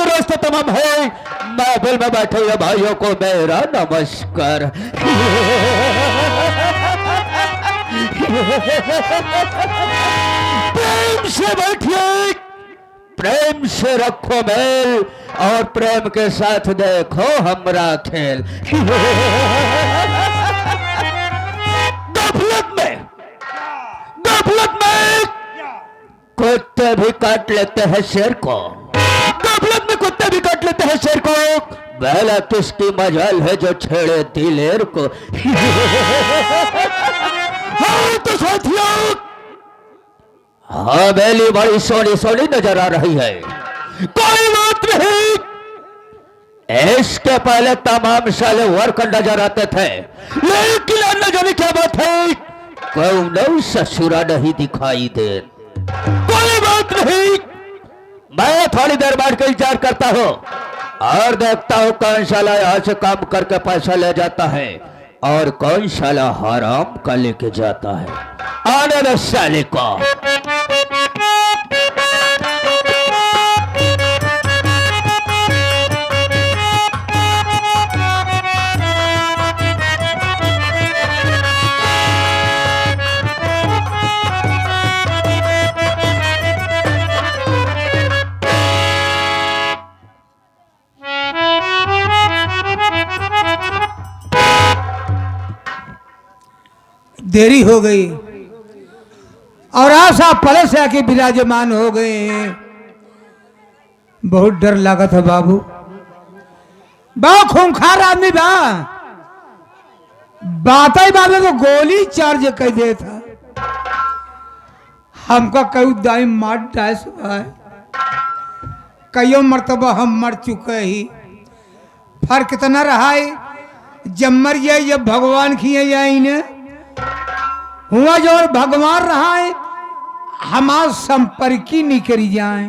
रास्ता तमाम है। महफिल में बैठे हुए भाइयों को मेरा नमस्कार। प्रेम से बैठिए, प्रेम से रखो मेल और प्रेम के साथ देखो हमरा खेल। गफलत में कुत्ते भी काट लेते हैं शेर को, गफलत में कुत्ते भी काट लेते हैं शेर को। पहला किसकी मजाल है जो छेड़े दिलेर को। हाँ तो साथियों, हवेली बड़ी सोनी सोनी नजर आ रही है। कोई बात नहीं, इसके पहले तमाम साले वर्क नजर आते थे, लेकिन न जाने क्या बात है, कोई ससुरा नहीं दिखाई दे। कोई बात नहीं, मैं थोड़ी देर बाद का इंतजार करता हूँ और देखता हूँ कौन साला यहाँ से काम करके पैसा ले जाता है और कौन साला हराम का लेके जाता है। आने दो साले को। देरी हो गई और आशा पलट से आके विराजमान हो गए हैं। बहुत डर लगा था बाबू, बहुत खूंखार आदमी बा, बात ही बाबे को गोली चार्ज कर दे था। हमका कई दाई मार डास कईयों मरतबा हम मर चुके ही। फर्क कितना रहा है, जब मर जाए जब भगवान खिए जाए ने हुआ जो भगवान रहा है, हमार संपर्की नहीं करी जाए।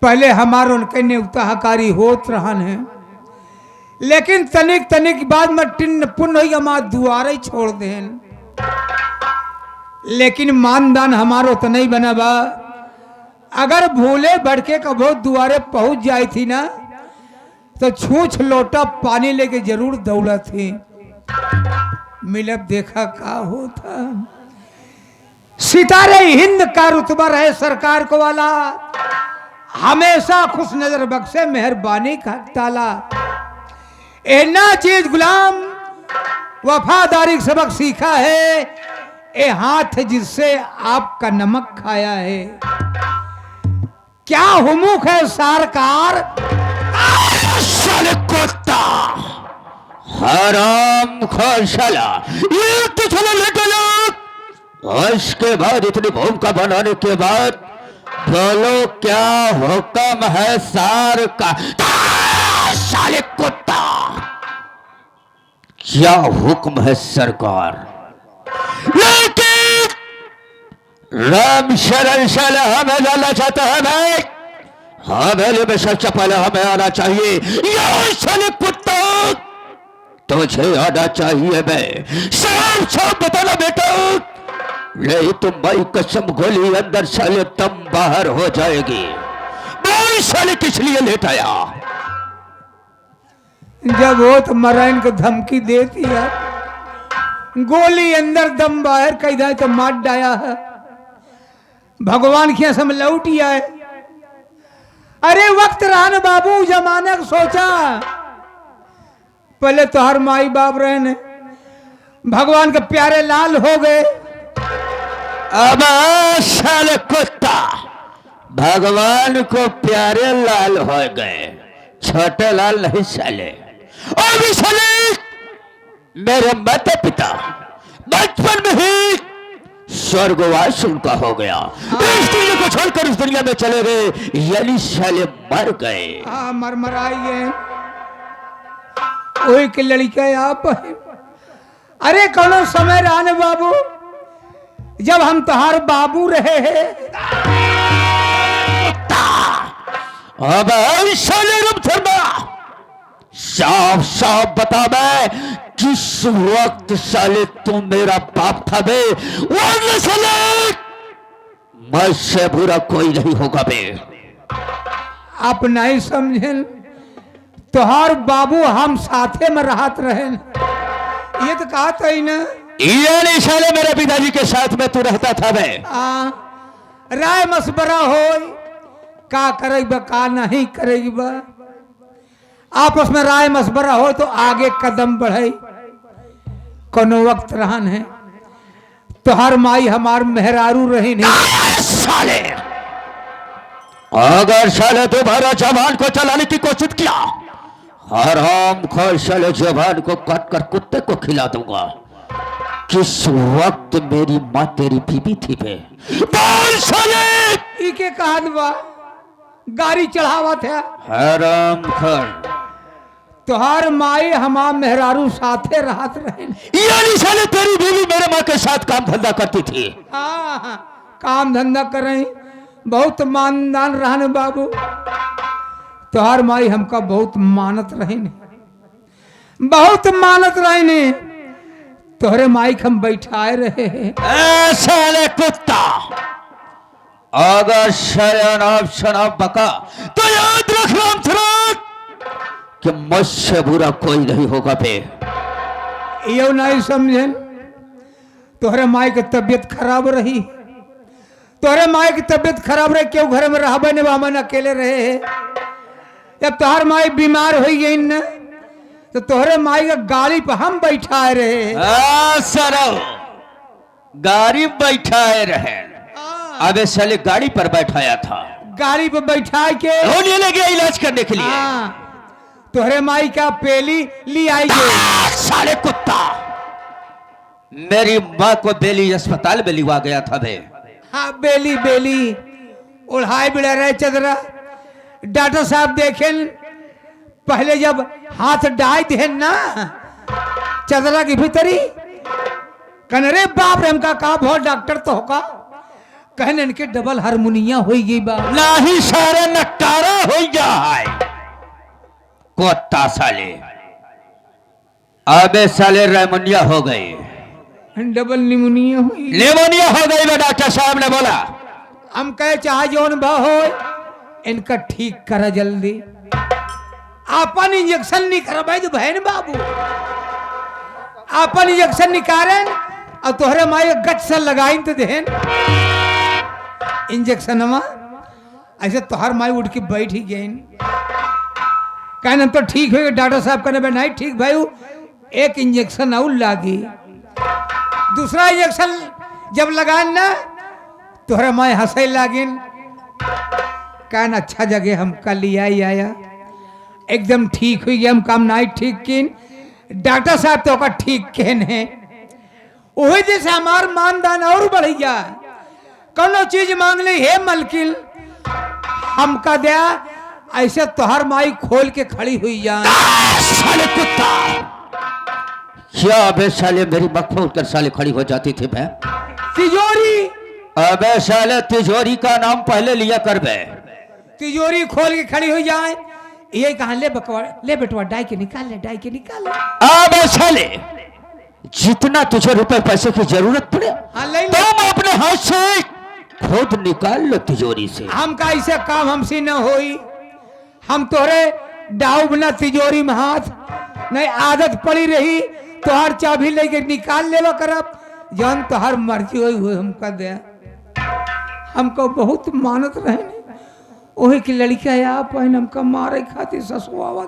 पहले हमार उनके नेवता हकारी होत रहन है, लेकिन तनिक तनिक बाद में टिन्न पुण्य हमार दुआरे छोड़ देन। लेकिन मानदान हमारो तो नहीं बना बा। अगर भूले भड़के कबो दुआरे पहुंच जाई थी ना, तो छूछ लोटा पानी लेके जरूर दौड़ा थी। मिलब देखा का होता। सितारे हिंद का रुतबा रहे सरकार को वाला, हमेशा खुश नजर बख्शे मेहरबानी का ताला। एना चीज गुलाम वफादारी सबक सीखा है, ए हाथ जिससे आपका नमक खाया है। क्या हुमुक है सरकार, कुत्ता हराम खोशाला, ये तो चलो लेटे लो। उसके बाद इतनी भूमिका बनाने के बाद बोलो क्या हुक्म है सार का। साले कुत्ता, क्या हुक्म है सरकार। लेकिन राम शरण साले हमें लाना चाहता है, मैं हवेली में सबसे पहले हमें आना चाहिए। ये साले कुत्ता तुझे आना चाहिए। मैं साफ साफ बताना बेटा, नहीं तो भाई कसम गोली अंदर साले दम बाहर हो जाएगी। मैं साले किस लिए लेट आया। जब वो तो मराइन को धमकी देती है, गोली अंदर दम बाहर कह जाए तो मार डाया है। भगवान की असम लौटी आए। अरे वक्त रहा न बाबू, जमाने को सोचा। पहले तो हर माई बाप रहे ने, भगवान के प्यारे लाल हो गए। अब साले कुत्ता भगवान को प्यारे लाल हो गए, छोटे लाल नहीं साले। और भी साले मेरे माता पिता बचपन में ही स्वर्गवास उनका हो गया। इस दुनिया को छोड़कर उस दुनिया में चले गए, यानी साले मर गए। हाँ मर आई है। वही के लड़का आप है। अरे कौन समय रान बाबू, जब हम तहार बाबू रहे हैं। अब साले रूप धर्मा साफ साफ बता बे, किस वक्त साले तू मेरा बाप था बे, वरना साले मुझसे बुरा कोई नहीं होगा बे। आप नहीं समझें, तोहार बाबू हम साथे में रहत रहे, ये तो कहा था ही ना। ये नहीं साले मेरे पिताजी के साथ में तू रहता था बे। राय मशवरा हो का करेगा का नहीं करेगा, आपस में राय मशवरा हो तो आगे कदम बढ़े। कोनो वक्त रहन है तो हर माई हमार मेहरारू रही नहीं। साले अगर साले दोबारा जवान को चलाने की कोशिश किया, हराम खोर साले जवान को काट कर कुत्ते को खिला दूंगा। किस वक्त मेरी माँ तेरी बीबी थी बे, बोल साले। इके कहान बा गाड़ी चढ़ावा था। हराम खोर, तुहार माई हमार मेहरारू साथे रहत रहे। यानी साले तेरी बीवी मेरे माँ के साथ काम धंधा करती थी। हाँ, काम धंधा करें, बहुत मानदान रहने बाबू। तुहार माई हमका बहुत मानत रहे, बहुत मानत रहे। तोहरे माई हम बैठाए रहे। साले कुत्ता, अगर शराब शराब बका तो याद रख राम थराक कि मुझसे बुरा कोई नहीं होगा बे। यो नहीं समझे, तोहरे माई की तबीयत खराब रही, तोहरे माई की तबीयत खराब रही, क्यों घर में रहबे ने बामन अकेले रहे। जब तोहर माई बीमार हो गई न तो तोहरे माई का गाड़ी पर हम बैठाए रहे। सरो गाड़ी बैठाए रहे, अबे साले गाड़ी पर बैठाया था, गाड़ी पर बैठा के ले गया इलाज करने के लिए। तोहरे माई का पेली ली आई गई। साले कुत्ता, मेरी माँ को बेली अस्पताल में लिवा गया था बे। हाँ, बेली बेली उड़ाए बिड़ा रहे चदरा। डॉक्टर साहब देखें, पहले जब हाथ डाल दे ना चदरा की भीतरी, कहने रे बाप रे हमका कहा बहुत डॉक्टर तो होगा, कहने इनके डबल हारमोनिया हो गई बा। नहीं सारे नकारा हो जाए कोत्ता साले, अबे साले रेमोनिया हो गए, डबल निमोनिया हुई, निमोनिया हो गई बे। डॉक्टर साहब ने बोला हम कहे चाहे जौन बा हो इनका ठीक करा जल्दी। आपन इंजेक्शन नहीं करवाई तो बहन बाबू, आपन इंजेक्शन निकालें और तोहरे माई गच से लगाई तो देन इंजेक्शन। ऐसे तोहर माई उठ के बैठ ही गई, कहना तो ठीक हो। डॉक्टर साहब कहने नहीं ठीक भाई, एक इंजेक्शन और लागी। दूसरा इंजेक्शन जब लगान ना तोहरा माई हंसे लागिन, कहना अच्छा जगह हम कल लिया ही आया, एकदम ठीक हुई गया। हम काम नहीं ठीक किन, डॉक्टर साहब तो का ठीक कहने वही जैसे हमार मानदान और बढ़ गया। कोनो चीज मांग ली हे मलकिन हमका दिया, ऐसे तोहर माई खोल के खड़ी हुई जाए। साले कुत्ता, क्या अबे साले मेरी मक्खन उठकर साले खड़ी हो जाती थी मैं। तिजोरी, अबे साले तिजोरी का नाम पहले लिया कर बे। तिजोरी खोल के खड़ी हुई जाए, ये कहा ले बकवा, ले बेटवा डाई के निकाल ले, डाई के निकाल ले। अबे साले जितना तुझे रुपए पैसे की जरूरत पड़े तुम अपने हाथ से खुद निकाल लो तिजोरी से। हम का ऐसे काम हमसे न होई, हम तोरे डाउ बिना तिजोरी में हाथ नहीं, आदत पड़ी रही तो हर चाबी लेके निकाल लेवा करब, जौन तो हर मर्जी हुई हमका दे। हमको बहुत मानत रहे, वही की लड़का या पहन हमका मारे खातिर ससुआवा।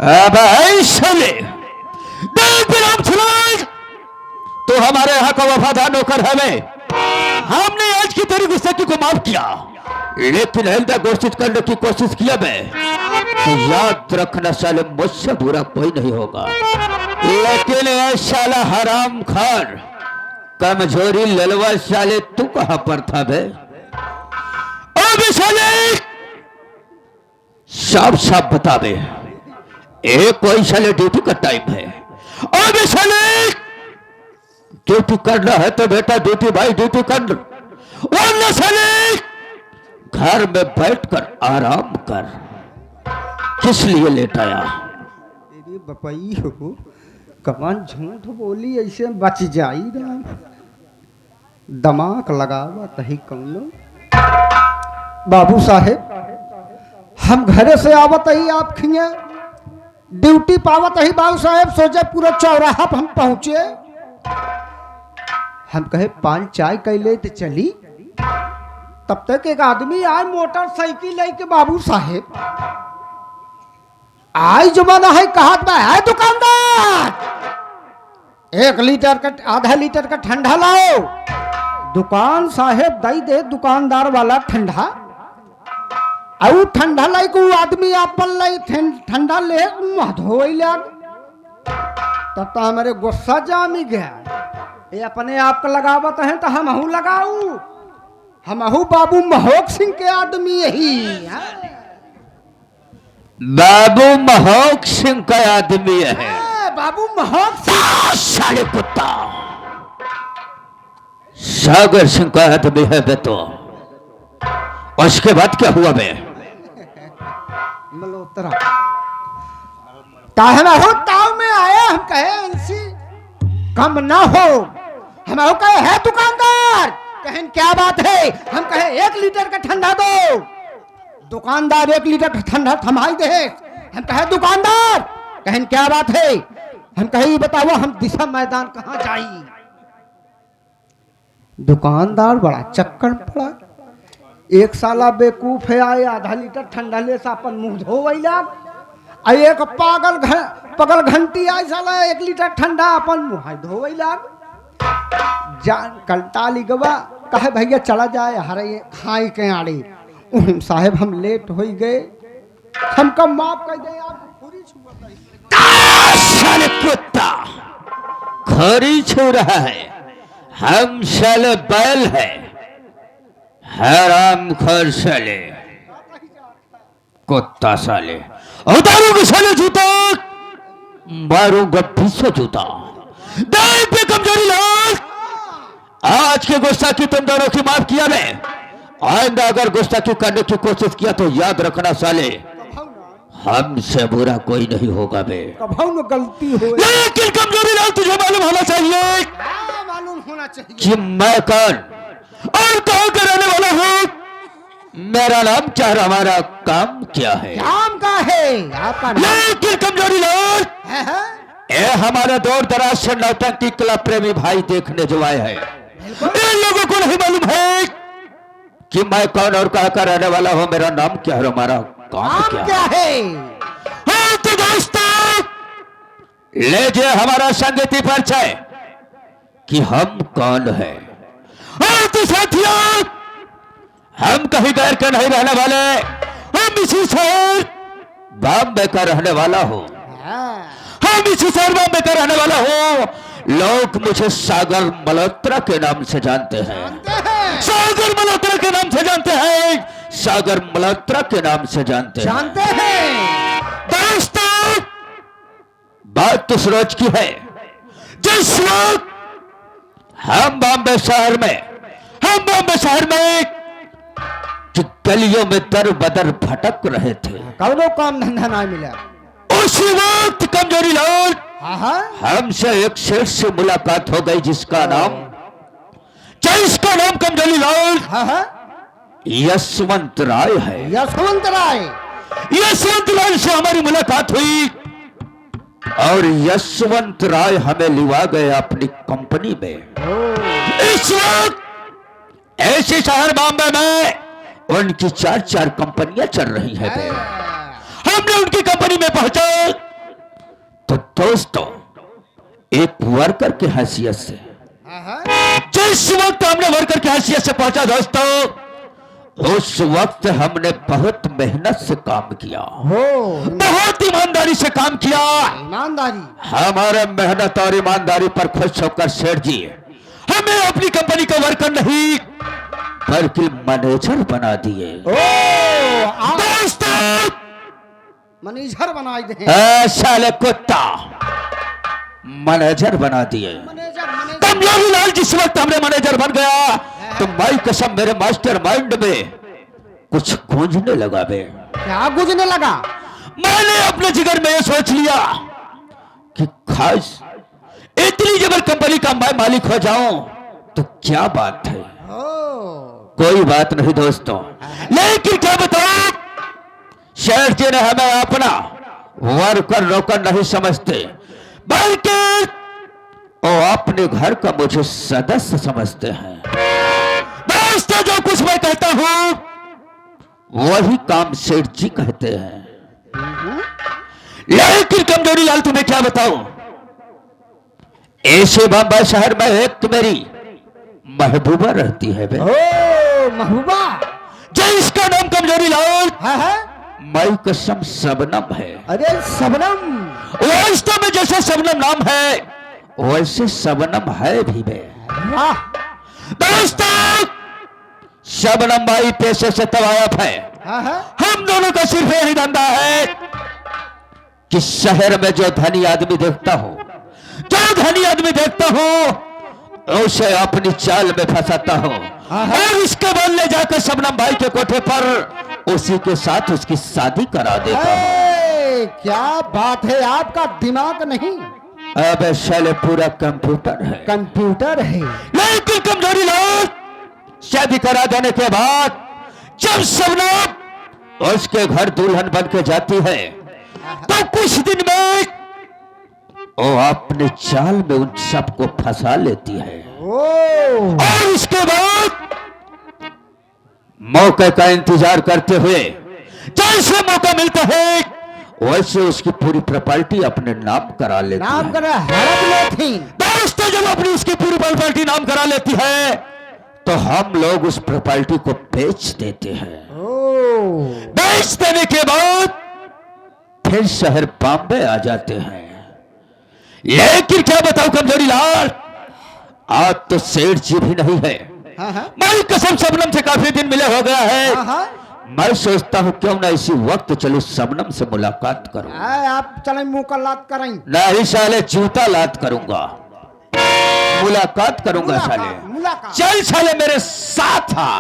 तो हमारे यहाँ का वफादार नौकर है मैं, हमने आज की तेरी गुस्से को माफ किया, लेकिन आइंदा कोशिश करने की कोशिश किया मैं तो याद रखना साले मुझसे बुरा कोई नहीं होगा। लेकिन साला हराम खार कमजोरी ललवा साले तू कहां पर था बे। अब साले साफ साफ बता बे, एक कोई साले ड्यूटी का टाइम है। अब साले ड्यूटी करना है तो बेटा ड्यूटी भाई ड्यूटी कर, वरना साले घर में बैठकर आराम कर। किस लिए लेट आया? बपई हो कमान झूठ बोली ऐसे बच जाई राम दिमाग लगावा तही कौनो बाबू साहेब हम घरे से आवत ही आप खिए ड्यूटी पावत ही बाबू साहेब सोचे पूरा चौराहा पर हम पहुंचे हम कहे पान चाय कैले तो चली तब तक एक आदमी आए मोटरसाइकिल लेके बाबू साहेब आई जमाना है कहा है दुकानदार 1 लीटर का आधा लीटर का ठंडा लाओ दुकान साहेब दई दे दुकानदार वाला ठंडा और ठंडा लाई को आदमी अपन लाई ठंडा ले धोई लग तब तो हमारे गुस्सा जामी गया ये अपने आप का लगावत है तो हम हूँ लगाऊ हम हूँ बाबू महोक सिंह के आदमी यही है। बाबू महोक सिंह का आदमी है। बाबू महोक सिंह साले कुत्ता सागर सिंह का आदमी है बे तो उसके बाद क्या हुआ बे? मल्होत्रा ताहना हो ताव में आया हम कहे इनसी कम ना हो हम कहे है दुकानदार कहें क्या बात है हम कहे 1 लीटर का ठंडा दो दुकानदार 1 लीटर का ठंडा थमाई दे हम कहे दुकानदार कहें क्या बात है हम कहे ये बताओ हम दिशा मैदान कहाँ जाई दुकानदार बड़ा चक्कर पड़ा एक साला बेकूफ है आए आधा लीटर ठंडा ले से अपन मुंह धोवैला एक पगल घंटी आई साला 1 लीटर ठंडा अपन मुंह धोवैला जान कलताली गवा कहे भैया चला जाए हरे खाई के आड़ी साहेब हम लेट हो गए हमका माफ कर दे साले कुत्ता खरी छू रहा है हम साले बैल है हराम खोर साले कुत्ता साले उतारूंगा साले जूता मारूंगा पीछे जूता दाई पे कमजोरी लाल आज के गुस्ताखी तुम दोनों की माफ किया मैं आइंदा अगर गुस्ताखी करने की कोशिश किया तो याद रखना साले हमसे बुरा कोई नहीं होगा बे कभी गलती हो लेकिन कमजोरी लाल तुझे मालूम होना चाहिए मालूम होना चाहिए कि मैं कौन और कहाँ का रहने वाला हूँ मेरा नाम क्या है हमारा काम क्या है काम का है आपका लेकिन कमजोरी लाल है? ये हमारे दूर दराज से नौटंकी क्लब प्रेमी भाई देखने जो आए हैं इन लोगों को नहीं मालूम है कि मैं कौन और कहाँ का रहने वाला हूँ मेरा नाम क्या है हमारा काम क्या है हाँ तो दोस्तों लीजिए हमारा संगीती परिचय कि हम कौन है हाँ तो साथियों हम कहीं गैर के नहीं रहने वाले हम इसी शहर बॉम्बे का रहने वाला हूँ हम इसी शहर बॉम्बे का रहने वाला हूँ लोग मुझे सागर मल्होत्रा के नाम से जानते हैं सागर मल्होत्रा के नाम से जानते हैं सागर मल्होत्रा के नाम से जानते हैं दोस्तों बात तो रोज की है जिस वक्त हम बॉम्बे शहर में कि गलियों में दर बदर भटक रहे थे कौनो काम धंधा ना मिला उसी वक्त कमजोरी लाल हमसे एक शेर से मुलाकात हो गई जिसका नाम कमजोरी लाल यशवंत राय है यशवंत राय से हमारी मुलाकात हुई और यशवंत राय हमें लिवा गए अपनी कंपनी में इस वक्त ऐसे शहर बॉम्बे में उनकी 4 कंपनियां चल रही है हमने उनकी कंपनी में पहुंचा तो दोस्तों एक वर्कर की हैसियत से जिस वक्त हमने वर्कर की हैसियत से पहुंचा दोस्तों उस वक्त हमने बहुत मेहनत से काम किया बहुत ईमानदारी से काम किया हमारे मेहनत और ईमानदारी पर खुश होकर सेठ जी हमें अपनी कंपनी का वर्कर नहीं बल्कि मैनेजर बना दिए दोस्तों मैनेजर बना दिए साले कुत्ता मैनेजर बना दिए कमजोरी लाल जिस वक्त हमने मैनेजर बन गया तो भाई कसम मेरे मास्टर माइंड में कुछ गूंजने लगा बे क्या गूंजने लगा मैंने अपने जिगर में ये सोच लिया कि खास इतनी जबर कंपनी का मैं मालिक हो जाऊं तो क्या बात है। कोई बात नहीं दोस्तों, लेकिन क्या बताऊं, शेठ जी ने हमें अपना वर्कर नौकर नहीं समझते, बल्कि वो अपने घर का मुझे सदस्य समझते हैं। दोस्तों, जो कुछ मैं कहता हूं वही काम सेठ जी कहते हैं। लेकिन कमजोरी लाल तुम्हें क्या बताऊं, ऐसे बम्बई शहर में एक मेरी महबूबा रहती है बे। ओ महबूबा, जिसका नाम कमजोरी लाल है? माई कसम शबनम है। अरे शबनम, वास्तव में जैसे शबनम नाम है वैसे शबनम है भी बे। वाह। दोस्तों, शबनम भाई पैसे से तवायफ है। है? हम दोनों का सिर्फ यही धंधा है कि शहर में जो धनी आदमी देखता हो, उसे अपनी चाल में फंसाता हो और उसके बदले जाकर शबनम भाई के कोठे पर उसी के साथ उसकी शादी करा देता हो। क्या बात है, आपका दिमाग नहीं, अब साले पूरा कंप्यूटर है। कंप्यूटर है। लेकिन कमजोरी लोग शादी करा देने के बाद जब शबनम उसके घर दुल्हन बन के जाती है तो कुछ दिन में वो अपने चाल में उन सबको फंसा लेती है। और उसके बाद मौके का इंतजार करते हुए जैसे मौका मिलता है वैसे उसकी पूरी प्रॉपर्टी अपने नाम करा लेती नाम है। करा हड़प लेती। दोस्तों, जब अपनी उसकी पूरी प्रॉपर्टी नाम करा लेती है तो हम लोग उस प्रॉपर्टी को बेच देते हैं। बेच देने के बाद फिर शहर बॉम्बे आ जाते हैं। लेकिन क्या बताऊं कमजोरी लाल, आज तो सेठ जी भी नहीं है। मेरी कसम शबनम से काफी दिन मिले हो गया है। मैं सोचता हूं क्यों ना इसी वक्त चलो शबनम से मुलाकात करूं। आप चले मुंह का लात करें। नहीं साले, जूता लात करूंगा, मुलाकात करूंगा साले। मुलाकात। चल साले मेरे साथ आ।